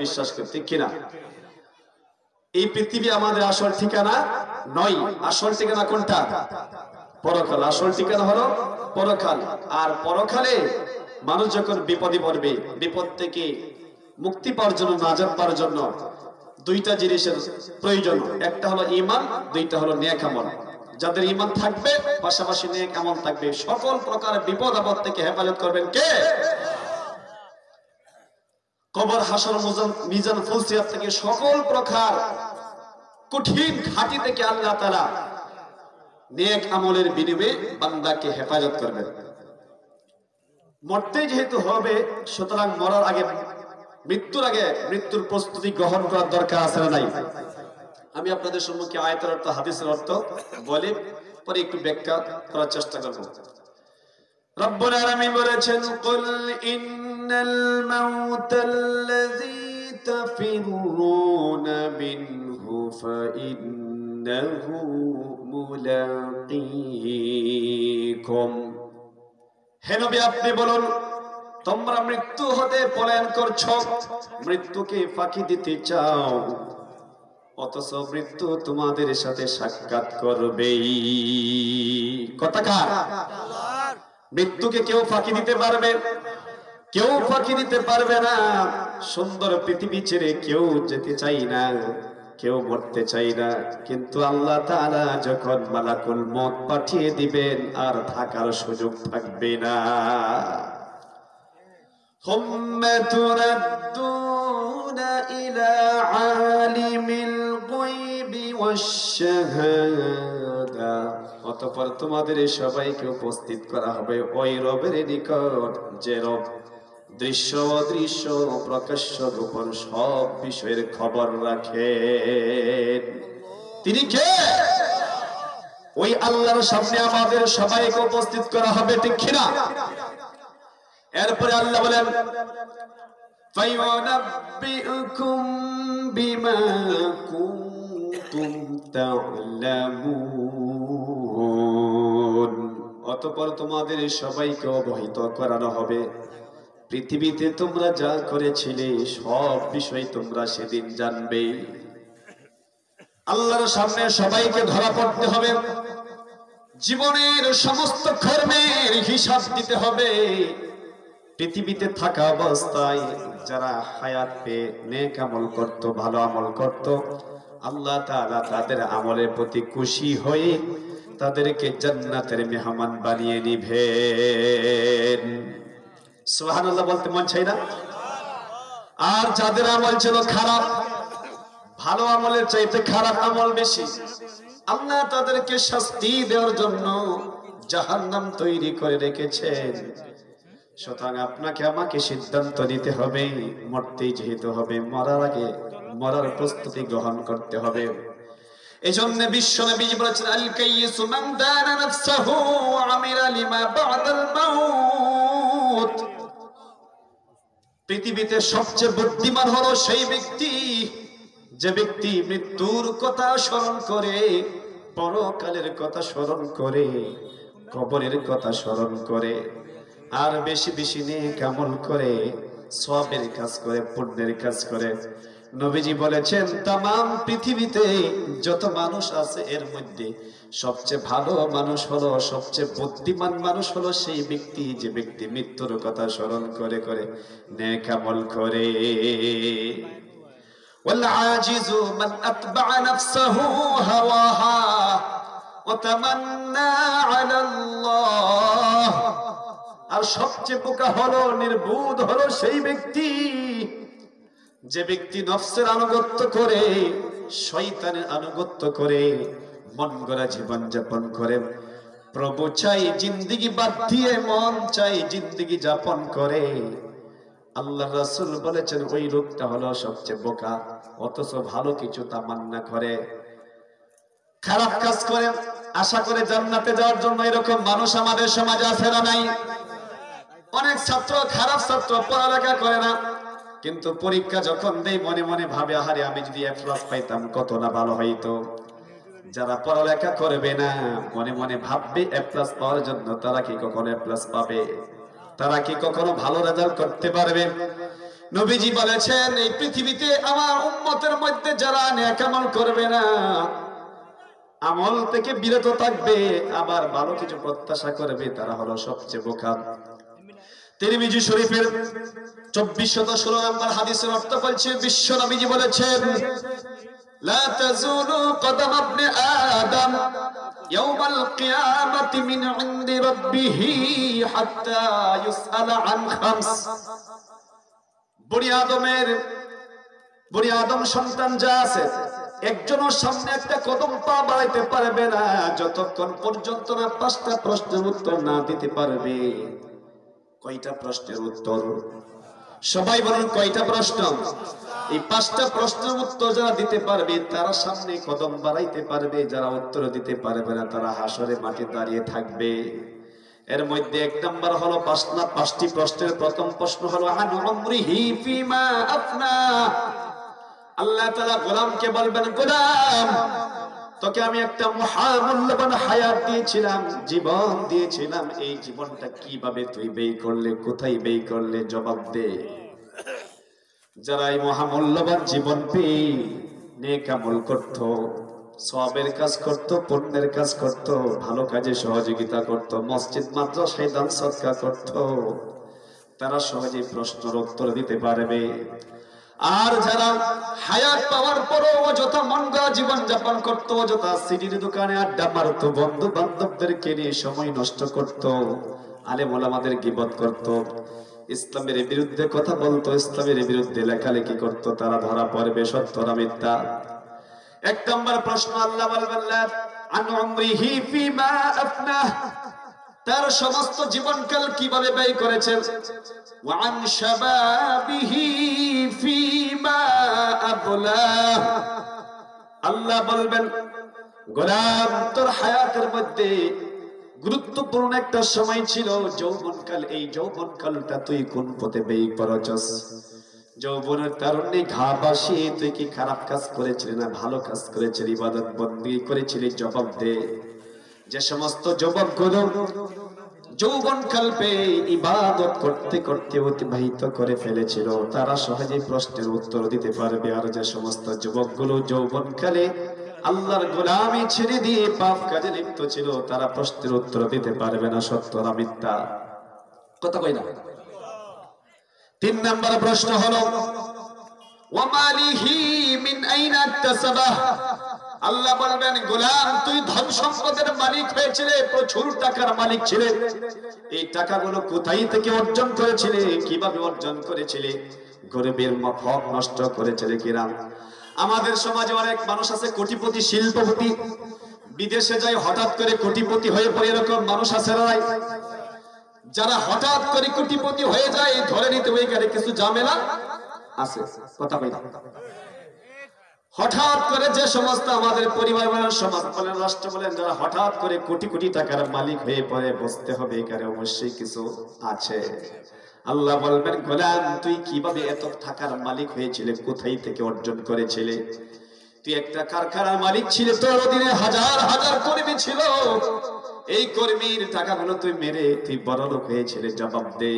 বিশ্বাস করতে কিনা? এই পৃথিবী আমাদের আসল ঠিকানা নয়। আসল ঠিকানা কোনটা? পরকাল। আসল ঠিকানা হলো পরকাল। আর পরকালে মানুষ যখন বিপদে পড়বে, বিপদ থেকে মুক্তি পাওয়ার জন্য, নাজাত পাওয়ার জন্য দুইটা জিনিসের প্রয়োজন। একটা হলো ঈমান, দুইটা হলো নেক আমল। যাদের ঈমান থাকবে, পাশাপাশি নেক আমল থাকবে, সকল প্রকার বিপদ আপদ থেকে হেফাজত করবেন কে? কবর, হাসর, মিজান, ফুলসিরাত থেকে সকল প্রকার কঠিন ঘাটি থেকে আল্লাহ তাআলা নেক আমলের বিনিময়ে বান্দাকে হেফাজত করবেন। মরতে যেহেতু হবে, সুতরাং মরার আগে, মৃত্যুর আগে মৃত্যুর প্রস্তুতি গ্রহণ করার দরকার আছে না নাই? আমি আপনাদের সম্মুখে আয়াতের অর্থ, হাদিসের অর্থ বলে পরে একটু ব্যাখ্যা করার চেষ্টা করব। রব্বুল আলামিন বলেছেন, কুল ইন্নাল মাউতাল্লাযী তাফিরুনা মিনহু ফাইন্নাহু মুলাকীকুম। হে নবী, আপনি বলুন, তোমরা মৃত্যু হতে পলায়ন করছো, মৃত্যুকে ফাঁকি দিতে চাও, অথচ মৃত্যু তোমাদের সাথে সাক্ষাৎ করবেই। কথা কার? মৃত্যুকে কেউ ফাঁকি দিতে পারবে? কেউ ফাঁকি দিতে পারবে না। সুন্দর পৃথিবী ছেড়ে কেউ যেতে চাই না, কেউ মরতে চাই না, কিন্তু আল্লাহ তাআলা যখন মালাকুল মউত পাঠিয়ে দিবেন, আর থাকার সুযোগ থাকবে না। হুম্মা তুরাদ্দুনা ইলা আলিমিল গায়বি ওয়াশ শাহাদা, অতঃপর তোমাদের সবাইকে উপস্থিত করা হবে ওই রবের নিকট, যে রব দৃশ্য অদৃশ্য, প্রকাশ্য গোপন সব বিষয়ের খবর রাখেন। তিনি কে? ওই আল্লাহর সামনে আমাদের সবাইকে উপস্থিত করা হবে, ঠিক কিনা? এরপরে আল্লাহ বলেন, ফায়ুনাব্বিউকুম বিমা কুনতুম তা'লামুন, অতঃপর তোমাদের সবাইকে অবহিত করানো হবে পৃথিবীতে তোমরা যা করেছিলে সব বিষয় তোমরা সেদিন জানবে। আল্লাহর সামনে সবাইকে ধরা পড়তে হবে, জীবনের সমস্ত কর্মের হিসাব দিতে হবে। পৃথিবীতে থাকা অবস্থায় যারা হায়াত পেয়ে নেক আমল করত, ভালো আমল করত, আল্লাহ তাআলা তাদের আমলের প্রতি খুশি হয়ে তাদেরকে জান্নাতের মেহমান বানিয়ে নিবেন। সুবহানাল্লাহ বলতে মন চাই না? আর যাদের আমল ছিল খারাপ, ভালো আমলের চাইতে খারাপ আমল বেশি, আল্লাহ তাদেরকে শাস্তি দেওয়ার জন্য জাহান্নাম তৈরি করে রেখেছেন। সুতরাং আপনাকে আমাকে সিদ্ধান্ত নিতে হবে, মরতেই যেহেতু হবে, মরার আগে মরার প্রস্তুতি গ্রহণ করতে হবে। এজন্য বিশ্বনবী বলেছেন, আল কাইয়িসু মান দানা নাফসাহু ওয়া আমিলা লিমা বা'দাল মাউত। পৃথিবীতে সবচেয়ে বুদ্ধিমান হলো সেই ব্যক্তি, যে ব্যক্তি মৃত্যুর কথা স্মরণ করে, পরকালের কথা স্মরণ করে, কবরের কথা স্মরণ করে, আর বেশি বেশি নেক আমল করে, সওয়াবের কাজ করে, পুণ্যের কাজ করে। নবীজি বলেছেন, তামাম পৃথিবীতে যত মানুষ আছে এর মধ্যে সবচেয়ে ভালো মানুষ হলো, সবচেয়ে বুদ্ধিমান মানুষ হলো সেই ব্যক্তি, যে ব্যক্তি মৃত্যুর কথা স্মরণ করে করে নেক আমল করে। ওয়াল আজিজু মান আতবা'a নাফসাহু হাওয়াহা ওয়া তামান্না 'আলা আল্লাহ। আর সবচেয়ে বোকা হলো, নির্বুধ হলো সেই ব্যক্তি, যে ব্যক্তি নফসের আনুগত্য করে, শয়তানের আনুগত্য করে, মন গড়া জীবন যাপন করে, প্রভু চাই জিন্দেগি বাদ দিয়ে মন চাই জিন্দেগি যাপন করে। আল্লাহ রাসূল বলেছেন, ওই লোকটা হলো সবচেয়ে বোকা, অথচ ভালো কিছু তামান্না করে, খারাপ কাজ করে, আশা করে জান্নাতে যাওয়ার জন্য। এরকম মানুষ আমাদের সমাজে আছে না নাই? অনেক ছাত্র, খারাপ ছাত্র, পড়ালেখা করে না, কিন্তু পরীক্ষা যখন দেয় মনে মনে ভাবে, আহারে আমি যদি এ প্লাস পাইতাম কত না ভালো হইতো। যারা পড়ালেখা করবে না, মনে মনে ভাববে এ প্লাস পাওয়ার জন্য, তারা কি কখনো এ প্লাস পাবে? তারা কি কখনো ভালো রেজাল্ট করতে পারবে? নবীজি বলেছেন এই পৃথিবীতে আমার উম্মতের মধ্যে যারা নেক আমল করবে না, আমল থেকে বিরত থাকবে, আবার ভালো কিছু প্রত্যাশা করবে, তারা হলো সবচেয়ে বোকা। তিরমিজি শরীফের 2416 নম্বর হাদিসের অর্থ বলছে, বিশ্ব নবীজি বলেছেন, লা তাজুলু কদম ইবনে আদম ইয়াউমাল কিয়ামাতি মিন ইনদি রাব্বিহি হাত্তা ইউসআলা আন খামস। বনি আদম সন্তান যা আছে, একজনের সামনে একটা কদম পা বাড়াইতে পারবে না যতক্ষণ পর্যন্ত না 5টা প্রশ্নের উত্তর না দিতে পারবে। কয়টা প্রশ্নের উত্তর? সবাই বলেন কয়টা প্রশ্ন? এই 5টা প্রশ্নের উত্তর যারা দিতে পারবে তারা সামনে কদম বাড়াইতে পারবে, যারা উত্তর দিতে পারবে না তারা হাসরে মাঠে দাঁড়িয়ে থাকবে। এর মধ্যে 1 নাম্বার হলো 5টি প্রশ্নের প্রথম প্রশ্ন হলো আন উমরিহি ফিমা আফনা। আল্লাহ তাআলা গোলামকে বলবেন, গোলাম তোকে আমি একটা মহামূল্যবান হায়াত দিয়েছিলাম, জীবন দিয়েছিলাম, এই জীবনটা কিভাবে তুই ব্যয় করলে, কোথায় ব্যয় করলে, জবাব দে। যারা এই মহামূল্যবান জীবন পেয়ে নেক আমল করত, সওয়াবের কাজ করত, পুণ্যের কাজ করত, ভালো কাজে সহযোগিতা করত, মসজিদ মাদ্রাসায় দান সদকা করত, তারা সহজেই প্রশ্নের উত্তর দিতে পারবে। আর যারা হায়াত পাওয়ার পরও অযথা মন গড়া জীবন যাপন করত, অযথা সিটির দোকানে আড্ডা মারত, বন্ধু বান্ধবদেরকে নিয়ে সময় নষ্ট করত, আলেম ওলামাদের গীবত করত, ইসলামের বিরুদ্ধে কথা বলতো, ইসলামের বিরুদ্ধে লেখালেখি করত, তারা ধরা পড়বে সত্য না মিথ্যা। 1 নম্বর প্রশ্ন আল্লাহ বলবেন আন উমরিহি ফিমা আফনা, তার সমস্ত জীবনকাল কিভাবে ব্যয় করেছেন। ওয়া আন শাবাবিহি ফিমা আবলা, আল্লাহ বলবেন গোলাম তোর হায়াতের মধ্যে গুরুত্বপূর্ণ একটা সময় ছিল যৌবনকাল, এই যৌবনকালটা তুই কোন পথে ব্যয় করেছস। যৌবনের তারুণ্যে ঘা বাসিয়ে তুই কি খারাপ কাজ করেছিলি না ভালো কাজ করেছিলি, ইবাদত বন্দী করেছিলি, জবাব দে। যে সমস্ত যুবকগুলো যৌবনকাল পেয়ে ইবাদত করতে করতে অতিবাহিত করে ফেলেছিল তারা সহজেই প্রশ্নের উত্তর দিতে পারবে। আর যে সমস্ত যুবকগুলো যৌবনকালে আল্লাহর গোলামি ছেড়ে দিয়ে পাপ কাজে লিপ্ত ছিল তারা প্রশ্নের উত্তর দিতে পারবে না সত্য না মিথ্যা। কথা কই না? 3 নম্বর প্রশ্ন হলো ওয়া মালিহি মিন আইনা ইকতাসাবাহ, আল্লাহ বলবেন গোলাম তুই ধন সম্পদের মালিক হয়েছিলে, প্রচুর টাকার মালিক ছিলে, এই টাকাগুলো কোথায় থেকে অর্জন করেছিলে, কিভাবে অর্জন করেছিলে, গরিবের হক নষ্ট করেছিলে কিনা। আমাদের সমাজে অনেক মানুষ আছে কোটিপতি শিল্পপতি, বিদেশে যায় হঠাৎ করে কোটিপতি হয়ে পড়ে, এরকম মানুষ আছে না? যারা হঠাৎ করে কোটিপতি হয়ে যায় ধরে নিতে ওই গাড়ি কিছু ঝামেলা আছে। কথা কই না? হঠাৎ করে যে সমস্ত আমাদের পরিবার বলেন, সমাজ বলেন, রাষ্ট্র বলেন, যারা হঠাৎ করে কোটি কোটি টাকার মালিক হয়ে পড়ে বুঝতে হবে এখানে অবশ্যই কিছু আছে। আল্লাহ বলবেন গোলাম তুই কিভাবে এত টাকার মালিক হয়েছিলে, কোথায় থেকে অর্জন করেছিলে। তুই একটা কারখানার মালিক ছিলে, তোর অধীনে হাজার হাজার কর্মী ছিল, এই কর্মীর টাকাগুলো তুই মেরে তুই বড়লোক হয়েছিলে, জবাব দে।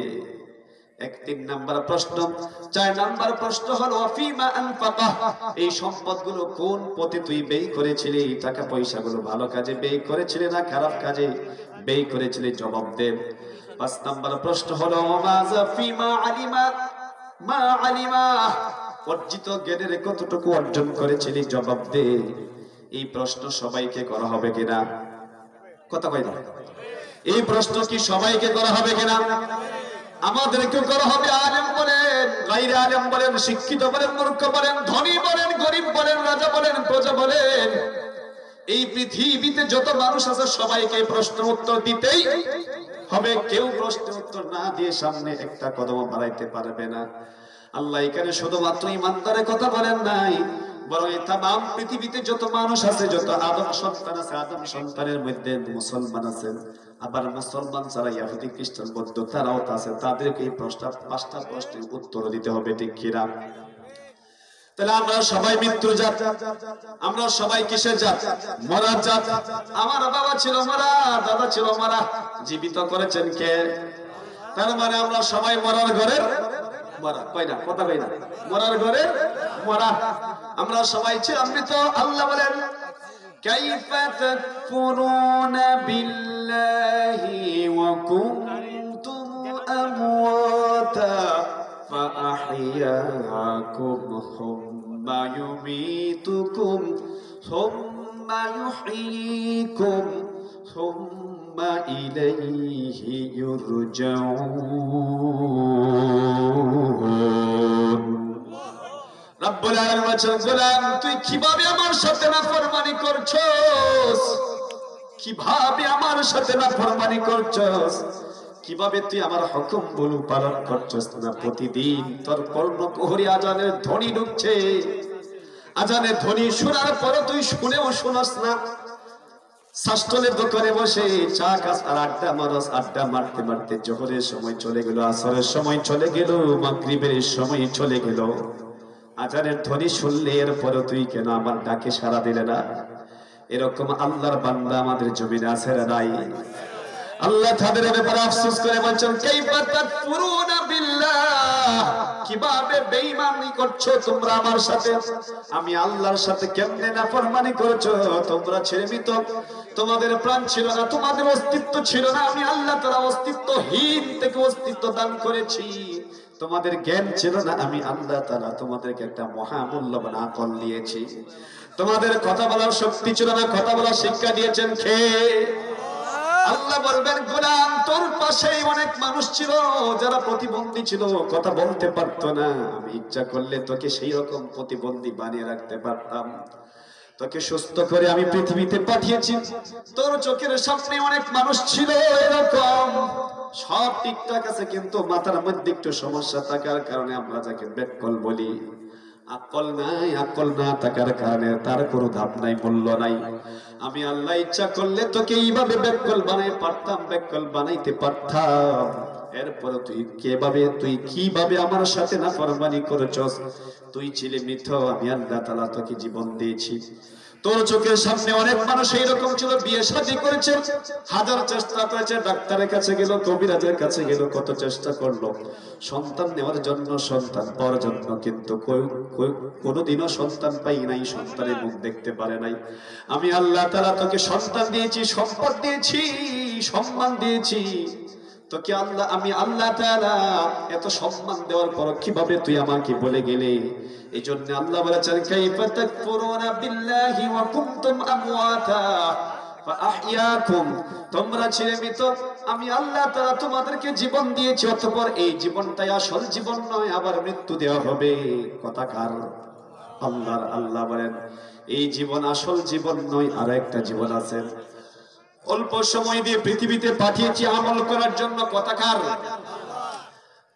3 নম্বর প্রশ্ন। 4 নম্বর প্রশ্ন হলো ফিমা আনফাকা, এই সম্পদগুলো কোন পথে তুই ব্যয় করেছিলি, টাকা পয়সাগুলো ভালো কাজে ব্যয় করেছিলি না খারাপ কাজে ব্যয় করেছিলি, জবাব দে। 5 নম্বর প্রশ্ন হলো মাযা ফিমা আলিমা মা আলিমা, অর্জিত জ্ঞানের কতটুকু অর্জন করেছিলি, জবাব দে। এই প্রশ্ন সবাইকে করা হবে কিনা? কথা কই না? এই প্রশ্ন কি সবাইকে করা হবে কিনা? আমাদেরকে করা হবে। আলেম বলেন, গায়রে আলেম বলেন, শিক্ষিত বলেন, মূর্খ বলেন, ধনী বলেন, গরিব বলেন, রাজা বলেন, প্রজা বলেন, এই পৃথিবীতে যত মানুষ আছে সবাইকে প্রশ্ন উত্তর দিতেই হবে। কেউ প্রশ্ন উত্তর না দিয়ে সামনে একটা কদম বাড়াইতে পারবে না। আল্লাহ এখানে শুধুমাত্র ইমানদারের কথা বলেন নাই, বরং এই তাম পৃথিবীতে যত মানুষ আছে, যত আদম সন্তান আছে, আদম সন্তানের মধ্যে মুসলমান আছে, আবার মুসলমান যারা ইহুদি খ্রিস্টান বৌদ্ধ তারাও আছে, তাদেরকে এই 5টা প্রশ্নের উত্তর দিতে হবে, ঠিক কিনা? তাহলে আমরা সবাই মৃত্যু জাত, আমরা সবাই কিসের জাত? মরার জাত। আমার বাবা ছিল মারা, দাদা ছিল মারা, জীবিত করেছেন কে? তার মানে আমরা সবাই মরার ঘরের মরা, কয় না, কথা কয় না, মরার ঘরে মরা। আমরা সবাই ছিলাম মৃত। আল্লাহ বলেন কাইফা তাকফুরুনা বিল্লাহি ওয়া কুনতুম আমওয়াতা فأحياكم ثم يميتكم ثم يحييكم ثم إليه يرجعون রব্বুল আলামিন বলেন গোলাম তুই কিভাবে আমার সাথে নাফরমানি করছস, কিভাবে আমার সাথে নাফরমানি করছস, কিভাবে তুই আমার হুকুম গুলো পালন করছস না। প্রতিদিন তোর কর্ণকুহরী আজানের ধ্বনি ঢুকছে, আজানের ধ্বনি শোনার পরে তুই শুনেও শোনাস না। শাস্ত্রের দোকানে বসে চা খাস আর আড্ডা মারস, আড্ডা মারতে মারতে জোহরের সময় চলে গেল, আসরের সময় চলে গেল, মাগরিবের সময় চলে গেল। আজানের ধ্বনি শুনলে এরপরে তুই কেন আমার ডাকে সাড়া দিলে না? এরকম আল্লাহর বান্দা আমাদের জমিনে আছে না নাই? আল্লাহ তাদের ব্যাপারে আফসোস করে বলছেন কাইফা তাকফুরুনা বিল্লাহ, কিভাবে বেঈমানি করছো তোমরা আমার সাথে, আমি আল্লাহর সাথে কেমনে নাফরমানি করছো। তোমরা ছেড়ে মিত, তোমাদের প্রাণ ছিল না, তোমাদের অস্তিত্ব ছিল না, আমি আল্লাহ তাআলা অস্তিত্বহীন থেকে অস্তিত্ব দান করেছি। তোমাদের জ্ঞান ছিল না, আমি আল্লাহ তাআলা তোমাদেরকে একটা মহামূল্যবান আকল দিয়েছি। তোমাদের কথা বলার শক্তি ছিল না, কথা বলার শিক্ষা দিয়েছেন কে? আল্লাহ বলবেন গোলাম তোর পাশেই অনেক মানুষ ছিল যারা প্রতিবন্ধী ছিল, কথা বলতে পারতো না। আমি ইচ্ছা করলে তোকে সেই রকম প্রতিবন্ধী বানিয়ে রাখতে পারতাম। তোকে সুস্থ করে আমি পৃথিবীতে পাঠিয়েছি। তোর চোখের সামনে অনেক মানুষ ছিল এরকম, সব ঠিকঠাক আছে, কিন্তু মাথার মধ্যে একটু সমস্যা থাকার কারণে আমরা যাকে বেকল বলি। আকল নাই, আকল না থাকার কারণে তার কোনো ধাপ নাই, মূল্য নাই। আমি আল্লাহ ইচ্ছা করলে তোকে এইভাবে বেকল বানাইতে পারতাম, বেকল বানাইতে পারতাম। এরপরে তুই কিভাবে আমার সাথে নাফরমানি করেছস? তুই ছিলি মৃত, আমি আল্লাহ তাআলা তোকে জীবন দিয়েছি। তোর চোখের সামনে অনেক মানুষ এইরকম ছিল, বিয়ে শাদী করেছে, হাজার চেষ্টা করেছে, ডাক্তারের কাছে গেল, কবিরাজের কাছে গেল, কত চেষ্টা করলো সন্তান নেওয়ার জন্য, সন্তান পাওয়ার জন্য, কিন্তু কোনোদিনও সন্তান পাই নাই, সন্তানের মুখ দেখতে পারে নাই। আমি আল্লাহ তাআলা তোকে সন্তান দিয়েছি, সম্পদ দিয়েছি, সম্মান দিয়েছি তোকে। আমি আল্লাহ তাআলা এত সম্মান দেওয়ার পর কিভাবে তুই আমাকে বলে গেলে? এই জন্য আল্লাহ বলেছেন কাইফা তাকফুরুনা বিল্লাহি ওয়া কুনতুম আমওয়াতা ফাআহইয়াকুম, তোমরা ছিলে মৃত, আমি আল্লাহ তাআলা তোমাদেরকে জীবন দিয়েছি, অতঃপর এই জীবনটাই আসল জীবন নয়, আবার মৃত্যু দেওয়া হবে। কথা কার? আল্লাহর। আল্লাহ বলেন এই জীবন আসল জীবন নয়, আর একটা জীবন আছে, অল্প সময় দিয়ে পৃথিবীতে পাঠিয়েছি আমল করার জন্য। কথা কার?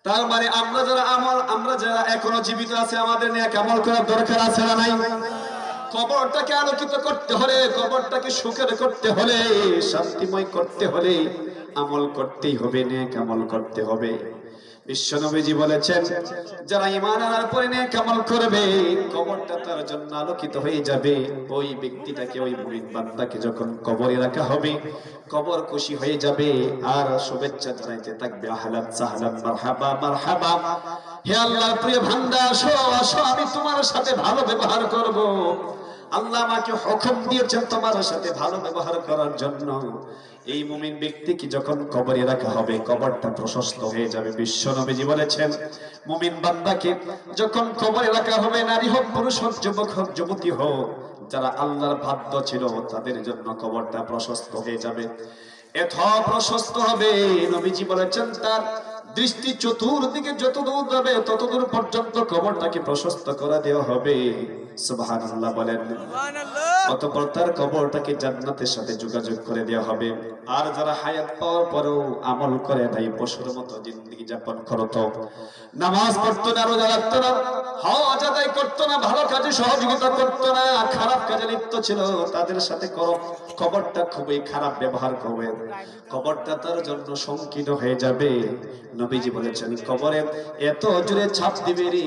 তার মানে আমরা যারা এখনো জীবিত আছে, আমাদের নেক আমল করার দরকার আছে না নাই? কবরটাকে আলোকিত করতে হলে, কবরটাকে সুখের করতে হলে, শান্তিময় করতে হলে আমল করতেই হবে, নেক আমল করতে হবে। বিশ্বনবীজি বলেছেন যারা ঈমান আনার পরে নেক আমল করবে, কবরটা তার জন্য আলোকিত হয়ে যাবে। ওই ব্যক্তিটাকে, ওই মুমিন বান্দাকে যখন কবরে রাখা হবে, কবর খুশি হয়ে যাবে আর শুভেচ্ছা জানাইতে থাকবে, আহলান সাহলান মারহাবা মারহাবা, হে আল্লাহর প্রিয় বান্দা আসো আসো, আমি তোমার সাথে ভালো ব্যবহার করব। আল্লাহ আমাকে হুকুম দিয়েছেন তোমার সাথে ভালো ব্যবহার করার জন্য। এই মুমিন ব্যক্তিকে যখন কবরে রাখা হবে, কবরটা প্রশস্ত হয়ে যাবে। বিশ্বনবীজি বলেছেন মুমিন বান্দাকে যখন কবরে রাখা হবে, নারী হোক, পুরুষ হোক, যুবক হোক, যুবতী হোক, যারা আল্লাহর বাধ্য ছিল তাদের জন্য কবরটা প্রশস্ত হয়ে যাবে। এত প্রশস্ত হবে, নবীজি বলেছেন তার দৃষ্টি চতুর্দিকে যত দূর যাবে ততদূর পর্যন্ত কবরটাকে প্রশস্ত করে দেওয়া হবে। সুবহানাল্লাহ বলেন। অতঃপর তার কবরটাকে জান্নাতের সাথে যোগাযোগ করে দেওয়া হবে। আর যারা হায়াত পাওয়ার পরেও আমল করে নাই, পশুর মতো জিন্দেগি যাপন করতো, নামাজ পড়তো না, রোজা রাখতো না, হজ আদায় করতো না, ভালো কাজে সহযোগিতা করতো না, খারাপ কাজে লিপ্ত ছিল, তাদের সাথে কবরটা খুবই খারাপ ব্যবহার করবে, কবরটা তার জন্য সংকীর্ণ হয়ে যাবে। নবীজি বলেছেন কবরে এত জোরে ছাপ দিবে রে,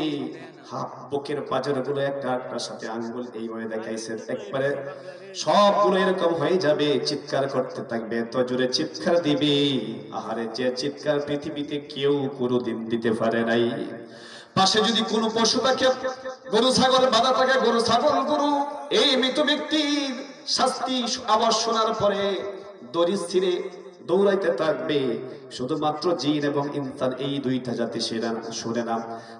বুকের পাঁজরগুলো একটা একটার সাথে আঙ্গুল এইভাবে দেখাইছে, একবারে সবগুলো এরকম হয়ে যাবে, চিৎকার করতে থাকবে, এত জোরে চিৎকার দিবে, আহারে যে চিৎকার পৃথিবীতে কেউ কোনোদিন দিতে পারে নাই। পাশে যদি কোনো পশু থাকে, গরু ছাগল বাঁধা থাকে, গরু ছাগল গরু, এই মৃত ব্যক্তির শাস্তি আবার শোনার পরে দড়ি ছিঁড়ে দৌড়াইতে থাকবে। শুধুমাত্র জিন এবং ইনসান এই দুইটা জাতি শুনে না,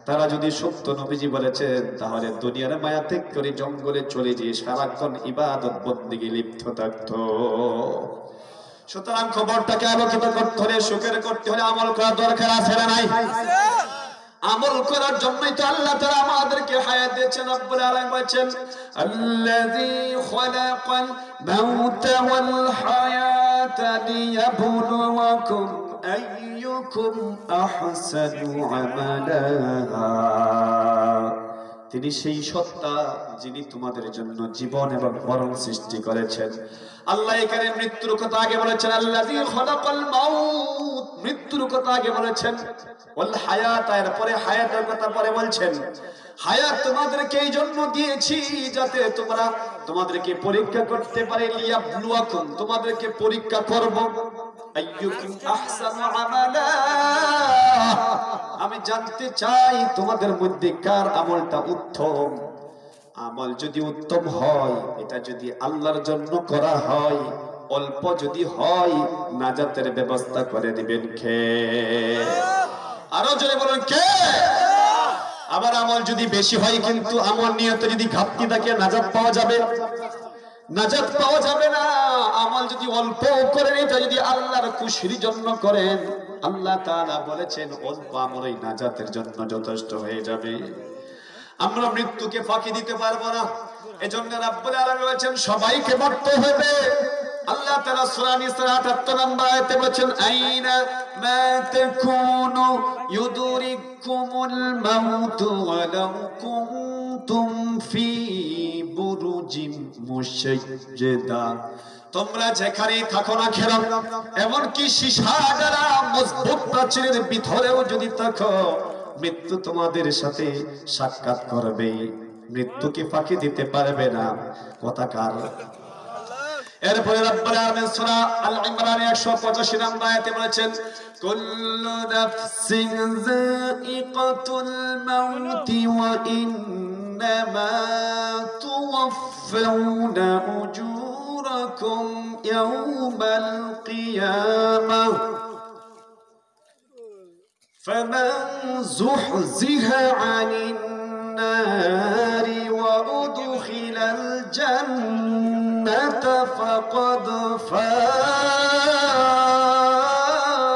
তারা যদি সত্য নবীজি বলেছেন তাহলে দুনিয়ার মায়া ত্যাগ করে জঙ্গলে চলে যেয়ে সারাক্ষণ ইবাদত বন্দেগী লিপ্ত থাকত। সুতরাং খবরটাকে আলোকিত করতে হলে, সুখের করতে হলে আমল করার দরকার আছে না নাই? আমল করার জন্যই তো আল্লাহ তাআলা আমাদেরকে হায়াত দিয়েছেন। রব্বুল আলামিন বলেছেন, আল্লাযী খালাকাল মাউতা ওয়াল হায়াতা লিয়াবলুয়াকুম আইয়ুকুম আহসানু আমালা। তিনি সেই সত্তা যিনি তোমাদের জন্য জীবন এবং মরণ সৃষ্টি করেছেন। আল্লাহ এখানে মৃত্যুর কথা আগে বলেছেন, আল্লাযী খালাকাল মাউত, মৃত্যুর কথা আগে বলেছেন, ওয়াল হায়াত এর পরে হায়াতের কথা পরে বলছেন। হায়াত তোমাদেরকে এই জন্য দিয়েছি যাতে তোমরা তোমাদেরকে পরীক্ষা করতে পারে, লিয়াবলুয়াকুম, তোমাদেরকে পরীক্ষা করব, আইয়ুকুম আহসানু আমালা, আমি জানতে চাই তোমাদের মধ্যে কার আমলটা উত্তম। আমল যদি উত্তম হয়, এটা যদি আল্লাহর জন্য করা হয়, অল্প যদি হয়, নাজাতের ব্যবস্থা করে দিবেন কে? আরো জোরে বলুন কে? আবার আমল যদি বেশি হয় কিন্তু আমল নিয়তে যদি ঘাটতি থাকে, নাজাত পাওয়া যাবে? নাজাত পাওয়া যাবে না। আমল যদি অল্প করেন, এটা যদি আল্লাহর খুশির জন্য করেন, আল্লাহ তাআলা বলেছেন অল্প আমলই নাজাতের জন্য যথেষ্ট হয়ে যাবে। আমরা মৃত্যুকে ফাঁকি দিতে পারবো না, এজন্য রাব্বুল আলামিন বলেছেন সবাইকে মরতে হবে। আল্লাহ তাআলা সূরা নিসা ৭৮ নম্বর আয়াতে বলেছেন, আইনা মা তাকুনু ইউদরিকুমুল মাউত ওয়ালাউ কুনতুম ফি বুরুজিম মুশাজ্জাদা, তোমরা যেখানেই থাকো না কেন, এমনকি সীসা দ্বারা মজবুত প্রাচীরের ভিতরেও যদি থাকো, মৃত্যু তোমাদের সাথে সাক্ষাৎ করবে, মৃত্যুকে ফাঁকি দিতে পারবে না। কথা কার? এরপরে রব্বুল আলামিন সূরা আল ইমরান 185 নম্বর আয়াতে বলেছেন, কুল্লু নাফসিন যায়িকাতুল মাউতি ওয়া ইন্নামা তুওয়াফাউনা উজুরাকুম ইয়াওমাল কিয়ামাহ فمن زحزح عن النار وأدخل الجنة فقد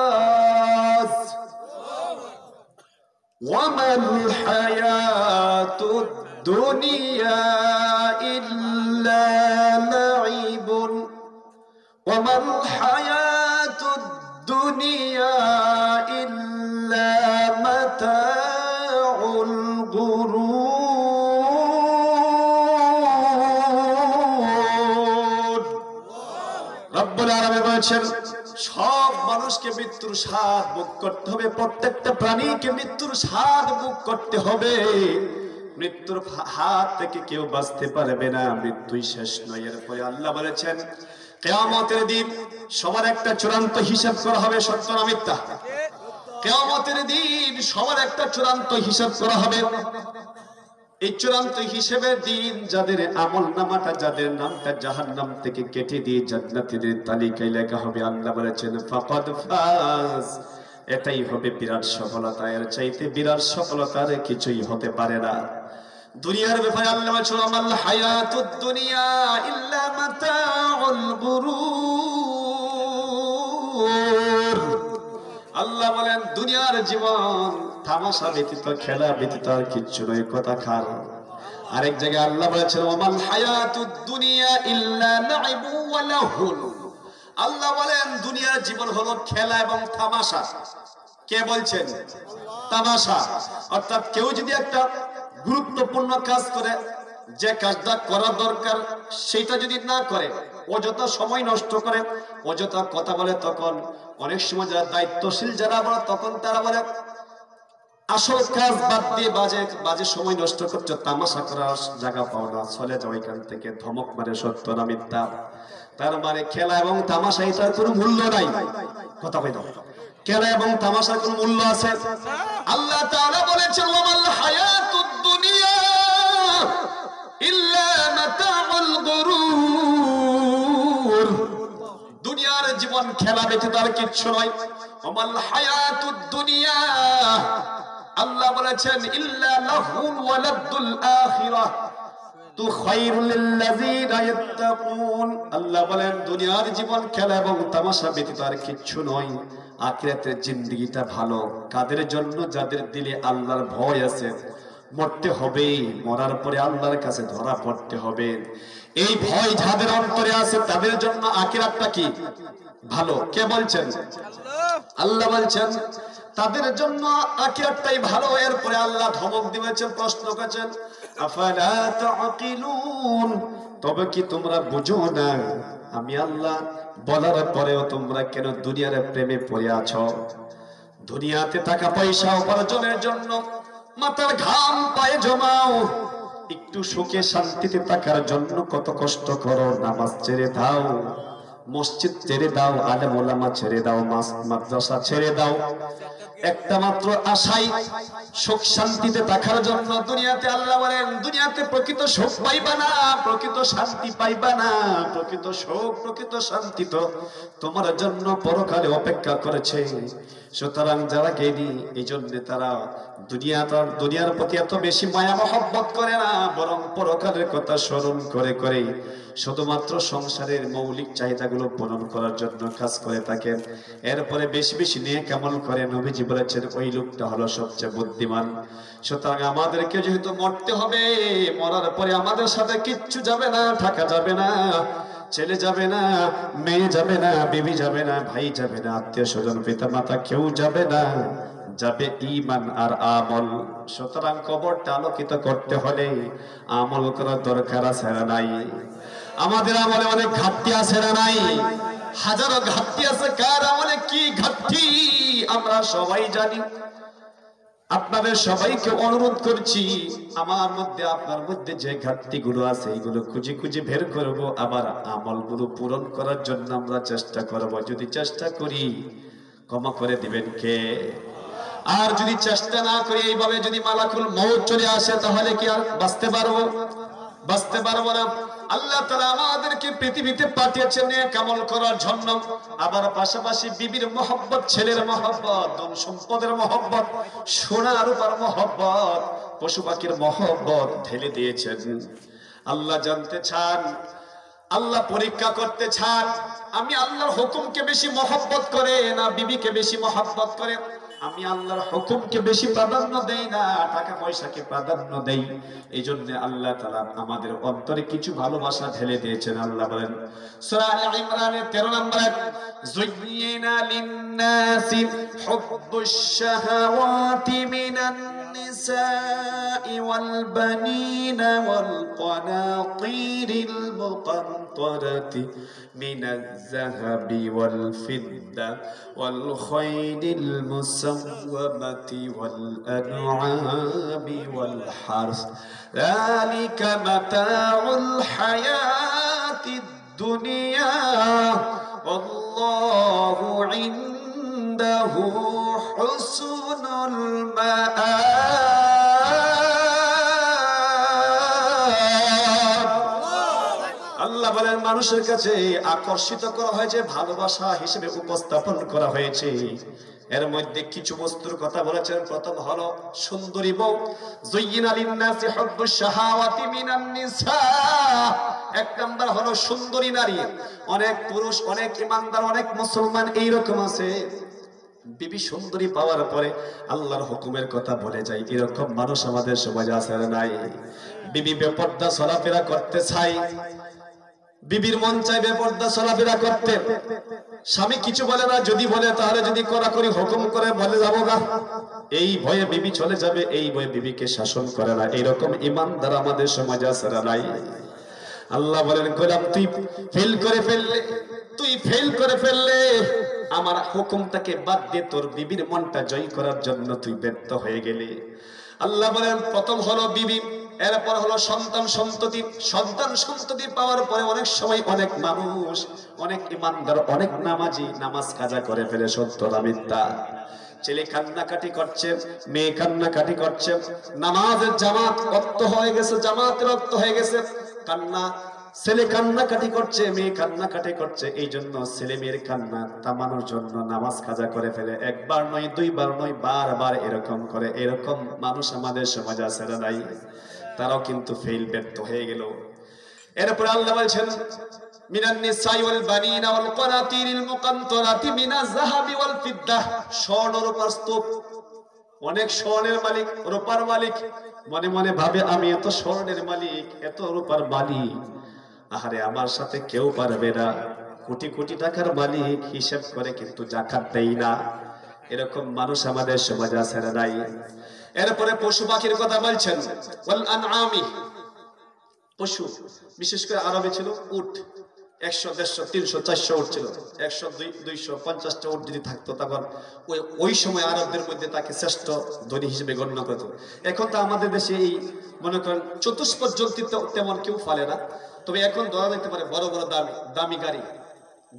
فاز وما الحياة الدنيا إلا لعب وما الحياة الدنيا إلا متاع الغرور। রব্বুল আলামিন বলেছেন সব মানুষকে মৃত্যুর স্বাদ ভোগ করতে হবে, প্রত্যেকটা প্রাণীকে মৃত্যুর স্বাদ ভোগ করতে হবে। মৃত্যুর হাত থেকে কেউ বাঁচতে পারবে না, মৃত্যুই শেষ নয়। এরপরে আল্লাহ বলেছেন কিয়ামতের দিন সবার একটা চূড়ান্ত হিসাব করা হবে, সত্য না মিথ্যা? কিয়ামতের দিন সবার একটা চূড়ান্ত হিসাব করা হবে। এই চূড়ান্ত হিসেবের দিন যাদের আমল নামাটা, যাদের নামটা জাহান্নাম থেকে কেটে দিয়ে জান্নাতীদের তালিকায় লেখা হবে, আল্লাহ বলেছেন ফাকাদ ফাজ, এটাই হবে বিরাট সফলতা। এর চাইতে বিরাট সফলতার কিছুই হতে পারে না। দুনিয়ার ব্যাপারে আল্লাহ বলেছেন আমাল হায়াতুদ দুনিয়া ইল্লা মাতাউল গুরুর। আল্লাহ বলেন দুনিয়ার জীবন তামাশা ব্যতীত, খেলা ব্যতীত আর কিচ্ছু নয়। কথা খার। আরেক জায়গায় আল্লাহ বলেছেন আমাল হায়াতুদ দুনিয়া ইল্লা লাইবু ওয়া লাহুল। আল্লাহ বলেন দুনিয়ার জীবন হলো খেলা এবং তামাশা। কে বলছেন? তামাশা। অর্থাৎ কেউ যদি একটা গুরুত্বপূর্ণ কাজ করে, যে কাজটা করা দরকার সেটা যদি না করে, অযথা সময় নষ্ট করে, অযথা কথা বলে, তখন অনেক সময় যারা দায়িত্বশীল যারা বলে তখন তারা বলে আসল কাজ বাদ দিয়ে বাজে বাজে সময় নষ্ট করছো, তামাশা করার জায়গা পাও না, চলে যাও এখান থেকে। ধমক মারে সত্য না মিথ্যা? তার মানে খেলা এবং তামাশা এটার কোনো মূল্য নাই। কথা কই দাও, খেলা এবং তামাশার কোনো মূল্য আছে? আল্লাহ তাআলা বলেছেন ওয়ামাল হায়াতুদ দুনিয়া ইল্লা মাতাউল গুরুর। দুনিয়ার জীবন খেলা ব্যতীত আর কিচ্ছু নয়। ওয়ামাল হায়াতুদ দুনিয়া, আল্লাহ বলেছেন ইল্লা লাহুন ওয়া লাদ্দুল আখিরাহ তু খায়রুল লিল্লাযিনা ইয়াত্তাকুন। আল্লাহ বলেন দুনিয়ার জীবন খেলা এবং তামাশা ব্যতীত আর কিচ্ছু নয়। আখিরাতের জিন্দেগিটা ভালো কাদের জন্য? যাদের দিলে আল্লাহর ভয় আছে। মরতে হবে, মরার পরে আল্লাহর কাছে ধরা পড়তে হবে, এই ভয় যাদের অন্তরে আছে তাদের জন্য আখিরাতটা কি ভালো। কে বলছেন? আল্লাহ বলছেন তাদের জন্য আখিরাতটাই ভালো। এরপরে আল্লাহ ধমক দিয়েছেন, প্রশ্ন করেছেন আফালা তাকিলুন, তবে কি তোমরা বুঝো না? আমি আল্লাহ বলার পরেও তোমরা কেন দুনিয়ার প্রেমে পড়ে আছো? দুনিয়াতে টাকা পয়সা উপার্জনের জন্য মাথার ঘাম পায়ে জমাও, একটু সুখে শান্তিতে থাকার জন্য কত কষ্ট করো। নামাজ ছেড়ে দাও, মসজিদ ছেড়ে দাও, আলেম ওলামা ছেড়ে দাও, মাদ্রাসা ছেড়ে দাও, একটা মাত্র আশাই সুখ শান্তিতে থাকার জন্য। দুনিয়াতে আল্লাহ বলেন দুনিয়াতে প্রকৃত সুখ পাইবা না, প্রকৃত শান্তি পাইবা না। প্রকৃত সুখ প্রকৃত শান্তি তো তোমার জন্য পরকালে অপেক্ষা করেছে। সুতরাং যারা জ্ঞানী এই জন্য তারা দুনিয়ার প্রতি এত বেশি মায়া মহব্বত করে না, বরং পরকালের কথা স্মরণ করে করে শুধুমাত্র সংসারের মৌলিক চাহিদাগুলো পূরণ করার জন্য কাজ করে থাকেন। এরপরে বেশি বেশি নিয়ে কেমন করে। নবীজি বলেছেন ওই লোকটা হলো সবচেয়ে বুদ্ধিমান। সুতরাং আমাদেরকে যেহেতু মরতে হবে, মরার পরে আমাদের সাথে কিচ্ছু যাবে না, থাকা যাবে না, ছেলে যাবে না, মেয়ে যাবে না, বিবি যাবে না, ভাই যাবে না, আত্মীয় স্বজন পিতা মাতা কেউ যাবে না, যাবে ঈমান আর আমল। সুতরাং কবরটা আলোকিত করতে হলে আমল করার দরকার আছে না নাই? আমাদের আমলে অনেক ঘাটতি আছে না নাই? হাজারো ঘাটতি আছে। কার আমলে কি ঘাটতি আমরা সবাই জানি। আপনাদের সবাইকে অনুরোধ করছি, আমার মধ্যে আপনার মধ্যে যে ঘাটতি গুলো আছে এগুলো খুঁজে খুঁজে বের করব, আবার আমলগুলো পূরণ করার জন্য আমরা চেষ্টা করব। যদি চেষ্টা করি ক্ষমা করে দিবেন কে? আর যদি চেষ্টা না করি, এইভাবে যদি মালাকুল মউত চলে আসে তাহলে কি আর বাঁচতে পারবো? বাঁচতে পারবো না। আল্লাহ তাআলা আমাদেরকে পৃথিবীতে পাঠিয়েছেন নেক আমল করার জন্য, আবার পাশাপাশি বিবির মহব্বত, ছেলের মহব্বত, ধন সম্পদের মহব্বত, সোনা রূপার মহব্বত, পশু পাখির মহব্বত ঢেলে দিয়েছেন। আল্লাহ জানতে চান, আল্লাহ পরীক্ষা করতে চান আমি আল্লাহর হুকুমকে বেশি মহব্বত করে না বিবিকে বেশি মহব্বত করে। আমি আল্লাহর হুকুমকে বেশি প্রাধান্য দেই না টাকা পয়সাকে প্রাধান্য দেই। এই জন্য আল্লাহ তাআলা আমাদের অন্তরে কিছু ভালোবাসা ঢেলে দিয়েছেন। আল্লাহ বলেন সূরা আলে ইমরানের 13 নম্বর আয়াত, যুয়্যিনা লিন-নাসি হুব্বুশ শাহাওয়াতি মিনান নিসাই ওয়াল বানিনা ওয়াল কানাতিরিল মুকানতারাতি মিনাজ যাহাবি ওয়াল ফিদ্দা ওয়াল খায়লিল মুসাওয়ামাতি ওয়াল আন'আমি ওয়াল হারস যালিকা মাতাউল হায়াতিদ দুনিয়া ওয়াল্লাহু ইনদাহু হুসনুল মাআব। আল্লাহ বলেন মানুষের কাছে আকর্ষিত করা হয়েছে, ভালোবাসা হিসেবে উপস্থাপন করা হয়েছে। এর মধ্যে কিছু বস্তুর কথা বলেছেন। প্রথম হলো সুন্দরী বউ। যুয়্যিনা লিন-নাসি হুব্বুশ শাহাওয়াতি মিনান নিসা। এক নাম্বার হলো সুন্দরী নারী। অনেক পুরুষ, অনেক ঈমানদার, অনেক মুসলমান এইরকম আছে, বিবি সুন্দরী পাওয়ার পরে আল্লাহর হুকুমের কথা ভুলে যায়। এরকম মানুষ আমাদের সমাজে আছে না নাই? বিবি বেপরদা চলাফেরা করতে চায়, বিবির মন চাই বেপরদা চলাফেরা করতে, স্বামী কিছু বলে না, যদি বলে তাহলে যদি কড়াকড়ি হুকুম করে বলে যাবো না, এই ভয়ে বিবি চলে যাবে, এই ভয়ে বিবিকে শাসন করে না। এইরকম ঈমানদার আমাদের সমাজে আছে না নাই? আল্লাহ বলেন গোলাম তুই ফেল করে ফেললে, তুই ফেল করে ফেললে, আমার হুকুমটাকে বাদ দিয়ে তোর বিবির মনটা জয় করার জন্য তুই ব্যর্থ হয়ে গেলি। আল্লাহ বলেন প্রথম হলো বিবি, এরপর হলো সন্তান সন্ততি। সন্তান সন্ততি পাওয়ার পরে অনেক সময় অনেক মানুষ, অনেক ইমানদার, অনেক নামাজি নামাজ কাজা করে ফেলে, সত্য না মিথ্যা? ছেলে কান্নাকাটি করছে, মেয়ে কান্নাকাটি করছে, নামাজের জামাত রক্ত হয়ে গেছে, জামাত রক্ত হয়ে গেছে, কান্না, ছেলে কান্নাকাটি করছে, মেয়ে কান্নাকাটি করছে, এই জন্য ছেলে মেয়ের কান্না থামানোর জন্য নামাজ কাজা করে ফেলে। একবার নয়, দুইবার নয়, বারবার এরকম করে। এরকম মানুষ আমাদের সমাজে আছে না নাই? তারাও কিন্তু ফেল, ব্যর্থ হয়ে গেল। এরপরে আল্লাহ বলছেন মিনান নিসাই ওয়াল বানিনা ওয়াল কানাতিরিল মুকান্তারাতি মিনাজ যাহাবি ওয়াল ফিদ্দাহ। স্বর্ণ রূপার স্তূপ, অনেক স্বর্ণের মালিক, রূপার মালিক, মনে মনে ভাবে আমি এত স্বর্ণের মালিক, এত রূপার মালিক, আহারে আমার সাথে কেউ পারবে না। কোটি কোটি টাকার মালিক, হিসাব করে কিন্তু যাকাত দেয় না। এরকম মানুষ আমাদের সমাজে আছে না নাই? এরপরে পশু পাখির কথা বলছেন, ওয়াল আনআমি, পশু, বিশেষ করে আরবে ছিল উট, 100, 150, 300, 400 উট ছিল। 100, 250টা উট যদি থাকতো, তখন ওই সময় আরবদের মধ্যে তাকে শ্রেষ্ঠ ধনী হিসেবে গণ্য করত। এখন তো আমাদের দেশে এই মনে করেন চতুষ্পদ জন্তু তেমন কেউ ফালে না, তবে এখন ধরা যেতে পারে বড় বড়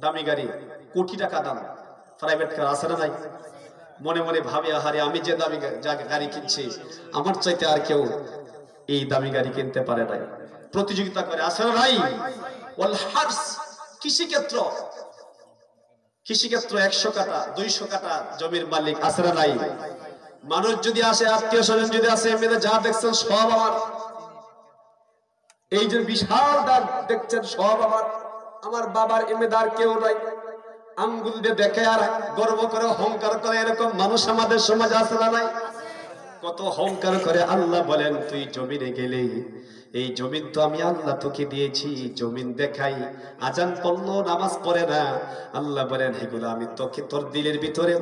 দামি গাড়ি, কোটি টাকা দাম, প্রাইভেট কার আছে না নাই? মনে মনে ভাবে আহারে আমি যে দামি গাড়ি কিনছি, আমার চাইতে আর কেউ এই দামি গাড়ি কিনতে পারে নাই, প্রতিযোগিতা করে, আছে না নাই? ওয়াল হারস, কৃষিক্ষেত্র 100 কাঠা 200 কাঠা জমির মালিক, আছে না নাই? মানুষ যদি আসে, আত্মীয় স্বজন যদি আসে, এমনি যা দেখছেন সব আমার, এই যে বিশাল দাগ দেখছেন সব আমার বাবার, এমেদার কেউ নাই, আঙ্গুল দিয়ে দেখে আর গর্ব করে অহংকার করে, এরকম মানুষ আমাদের সমাজে আছে না নাই? কত অহংকার করে। আল্লাহ বলেন তুই জমিনে গেলে, এই জমিন তো আমি আল্লাহ তোকে দিয়েছি, জমিন দেখাই, আজান পড়লো নামাজ পড়ে না, আল্লাহ বলেন এগুলো আমি তোকে তোর দিলের ভিতরে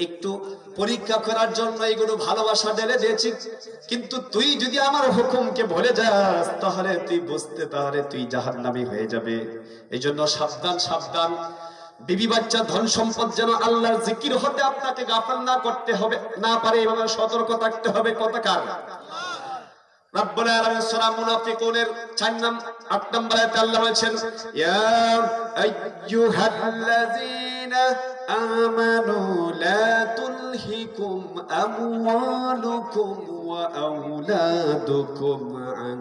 একটু পরীক্ষা করার জন্য এগুলো ভালোবাসা ঢেলে দিয়েছি, কিন্তু তুই যদি আমার হুকুমকে ভুলে যাস তাহলে তুই বুঝতে, তাহলে তুই জাহান্নামী হয়ে যাবে। এই জন্য সাবধান সাবধান, বিবি বাচ্চা ধন সম্পদ যেন আল্লাহর জিকির হতে আপনাকে গাফিল না করতে হবে, না পারে, এভাবে সতর্ক থাকতে হবে। কথাকার রব্বুল আলামিন সূরা মুনাফিকুনের 8 নম্বর আয়াতে আল্লাহ বলেছেন, ইয়া আইয়ুহাল্লাযীনা আমানু লা তুলহিকুম আমওয়ালুকুম ওয়া আওলাদুকুম আন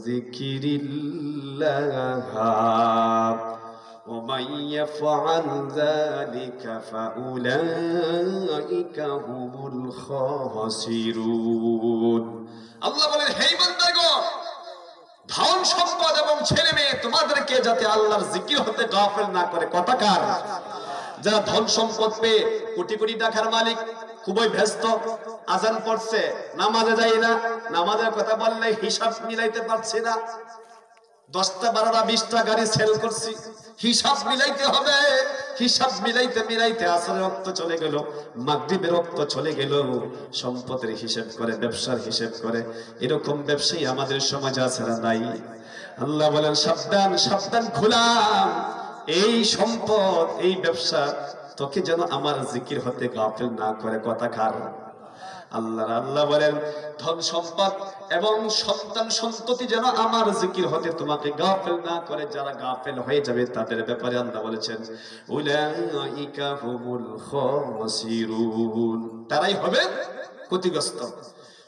যিকিরিল্লাহ ومن يفعل ذلك فأولئك هم الخاسرون। আল্লাহ বলেন হে বান্দাগণ, ধন সম্পদ এবং ছেলে মেয়ে তোমাদেরকে যাতে আল্লাহর জিকির হতে গাফিল না করে। কথাকার যারা ধন সম্পদ পেয়ে কোটি কোটি টাকার মালিক, খুবই ব্যস্ত, আজান পড়ছে, নামাজে যায় না, নামাজের কথা বললে হিসাব মিলাইতে পারছে না, 10টা 12টা 20টা গাড়ি সেল করছি, হিসাব মিলাইতে হবে, হিসাব মিলাইতে মিলাইতে আসরের রক্ত চলে গেল, মাগরিবের রক্ত চলে গেল, সম্পদের হিসাব করে, ব্যবসার হিসাব করে। এরকম ব্যবসায়ী আমাদের সমাজে আছে না নাই? আল্লাহ বলেন সাবধান সাবধান গোলাম, এই সম্পদ, এই ব্যবসা তোকে যেন আমার জিকির হতে গাফিল না করে। কথাকার আল্লাহ বলেন ধন সম্পদ এবং সন্তান সন্ততি যেন আমার জিকির হতে তোমাকে গাফিল না করে। যারা গাফিল হয়ে যাবে তাদের ব্যাপারে আল্লাহ বলেছেন উলাইকা হুমুল খাসিরুন, তারাই হবে ক্ষতিগ্রস্ত।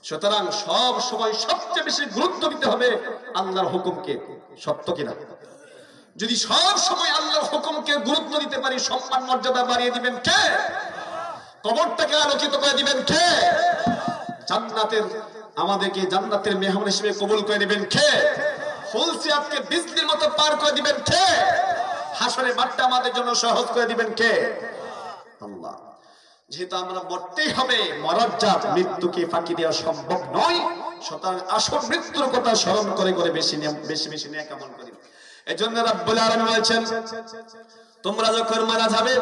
সুতরাং সব সময় সবচেয়ে বেশি গুরুত্ব দিতে হবে আল্লাহর হুকুমকে। সত্য কিনা? যদি সব সময় আল্লাহর হুকুমকে গুরুত্ব দিতে পারি, সম্মান মর্যাদা বাড়িয়ে দিবেন কে? কবরটাকে আলোকিত করে দিবেন কে? জান্নাতের, আমাদেরকে জান্নাতের মেহমান হিসেবে কবুল করে দিবেন কে? ফুলসিরাতকে বিজলির মতো পার করে দিবেন কে? হাসরের মাঠটা আমাদের জন্য সহজ করে দিবেন কে? আল্লাহ। যেহেতু আমরা মরতেই হবে, মরার জাত, মৃত্যুকে ফাঁকি দেওয়া সম্ভব নয়, সুতরাং আসল মৃত্যুর কথা স্মরণ করে করে বেশি বেশি নেক আমল করি। এজন্য রব্বুল আলামিন বলেছেন তোমরা যখন মারা যাবে,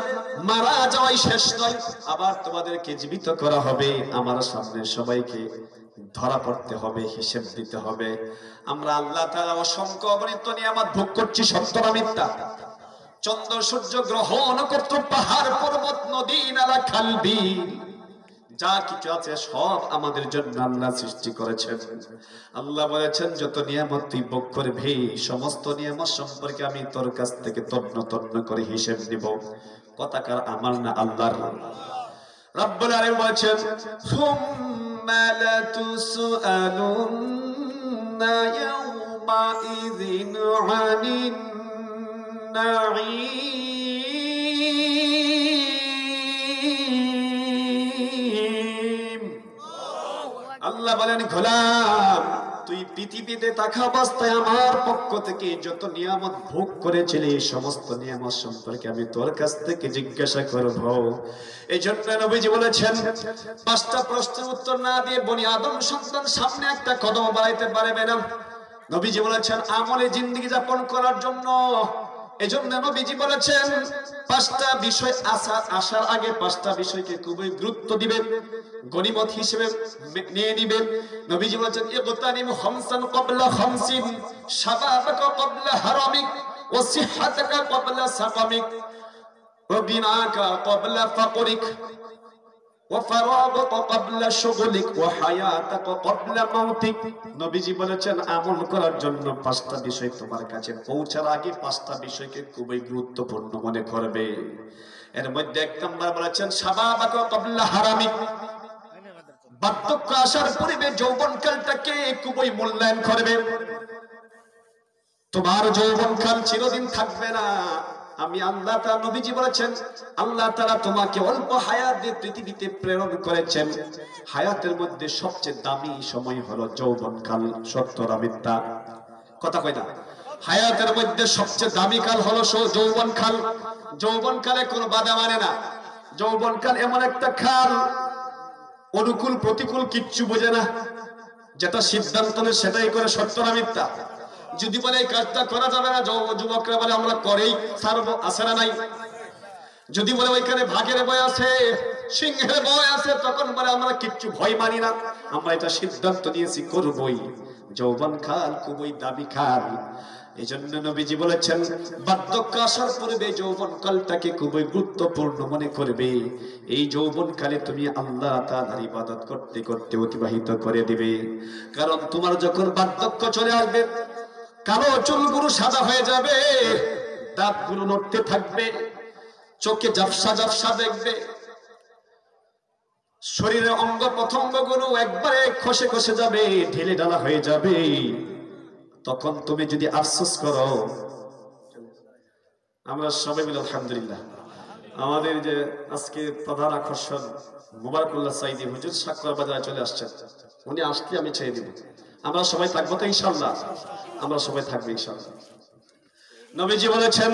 মারা যাওয়াই শেষ নয়, আবার তোমাদেরকে জীবিত করা হবে, আমার সামনে সবাইকে ধরা পড়তে হবে, হিসেব দিতে হবে। আমরা আল্লাহ তাআলা অসংখ্য অগণিত নিয়ামত ভোগ করছি, সত্য না মিথ্যা? চন্দ্র সূর্য গ্রহণ করত, পাহাড় পর্বত নদী নালা খাল বিল যা কিছু আছে সব আমাদের জন্য আল্লাহ সৃষ্টি করেছেন। আল্লাহ বলেছেন যত নিয়ামত তুই ভোগ করবি সমস্ত নিয়ামত সম্পর্কে আমি তোর কাছ থেকে তন্ন তন্ন করে হিসেব নিব। কথাকার আমার না আল্লাহর। রব্বুল আলামিন বলেছেন সুম্মা লাতুসআলুন্না ইয়াওমা ইযিন আনিন নাঈম। আল্লাহ বলেন গোলাম তুই পৃথিবীতে থাকা অবস্থায় আমার পক্ষ থেকে যত নিয়ামত ভোগ করেছিলি সমস্ত নিয়ামত সম্পর্কে আমি তোর কাছ থেকে জিজ্ঞাসা করব। এই জন্য নবীজি বলেছেন 5টা প্রশ্নের উত্তর না দিয়ে বনি আদম সন্তান সামনে একটা কদম বাড়াইতে পারবে না। নবীজি বলেছেন আমলে জিন্দেগি যাপন করার জন্য। এজন্য নবীজি বলেছেন 5টা বিষয় আসার আগে 5টা বিষয়কে খুবই গুরুত্ব দিবেন, গনিমত হিসেবে নিয়ে নিবেন। নবীজি বলেছেন ইগতানিম খামসান ক্বাবলা খামসিন, শাবাবাকা ক্বাবলা হারামিক, ওয়া সিহহাতাকা ক্বাবলা সাকামিক, ওয়া গিনাকা ক্বাবলা ফাকরিক, ওয়া ফারাগাকা ক্বাবলা শুগলিক, ওয়া হায়াতাকা ক্বাবলা মাউতিক। নবীজি বলেছেন আমল করার জন্য 5টা বিষয় তোমার কাছে পৌঁছার আগে 5টা বিষয়কে খুবই গুরুত্বপূর্ণ মনে করবে। এর মধ্যে 1 নম্বর বলেছেন শাবাবাকা ক্বাবলা হারামিক, বার্ধক্য আসার পূর্বে যৌবনকালটাকে খুবই মূল্যায়ন করবে। তোমার যৌবনকাল চিরদিন থাকবে না। আমি আল্লাহ তাআলা, নবীজি বলেছেন আল্লাহ তাআলা তোমাকে অল্প হায়াত দিয়ে পৃথিবীতে প্রেরণ করেছেন। হায়াতের মধ্যে সবচেয়ে দামি সময় হলো যৌবনকাল। সত্য না মিথ্যা? কথা কই না? হায়াতের মধ্যে সবচেয়ে দামি কাল হলো যৌবনকাল। যৌবনকালে কোনো বাধা মানে না। যৌবনকাল এমন একটা কাল অনুকূল প্রতিকূল কিচ্ছু বোঝে না, যেটা সিদ্ধান্ত নেয় সেটাই করে। সত্য না মিথ্যা? যদি বলে এই কাজটা করা যাবে না, যুবকরা বলে আমরা করেই ছাড়বো, আছে না নাই? যদি বলে ওইখানে ভাগের ভয় আছে, সিংহের ভয় আছে, তখন বলে আমরা কিচ্ছু ভয় মানি না, আমরা এটা সিদ্ধান্ত নিয়েছি করবই। যৌবনকাল খুবই দামি কাল। এই জন্য নবীজি বলেছেন বার্ধক্য আসার পূর্বে যৌবনকালটাকে খুবই গুরুত্বপূর্ণ মনে করবে। এই যৌবনকালে তুমি আল্লাহ তাআলার ইবাদত করতে করতে অতিবাহিত করে দিবে। কারণ তোমার যখন বার্ধক্য চলে আসবে কালো চুলগুলো সাদা হয়ে যাবে, দাঁতগুলো নড়তে থাকবে, চোখে ঝাপসা ঝাপসা দেখবে, শরীরের অঙ্গ প্রত্যঙ্গ গুলো একবারে খসে খসে যাবে, ঢিলে ঢালা হয়ে যাবে। তখন তুমি যদি আফসোস করো, আমরা সবাই মিলে আলহামদুলিল্লাহ আমাদের যে আজকে প্রধান আকর্ষণ মোবারকুল্লাহ সাইদি হুজুর সাকরা বাজারে চলে আসছেন, উনি আসলে আমি ছেড়ে দিব। আমরা সবাই থাকবো তো ইনশাআল্লাহ? আমরা সবাই থাকবো ইনশাআল্লাহ। নবীজি বলেছেন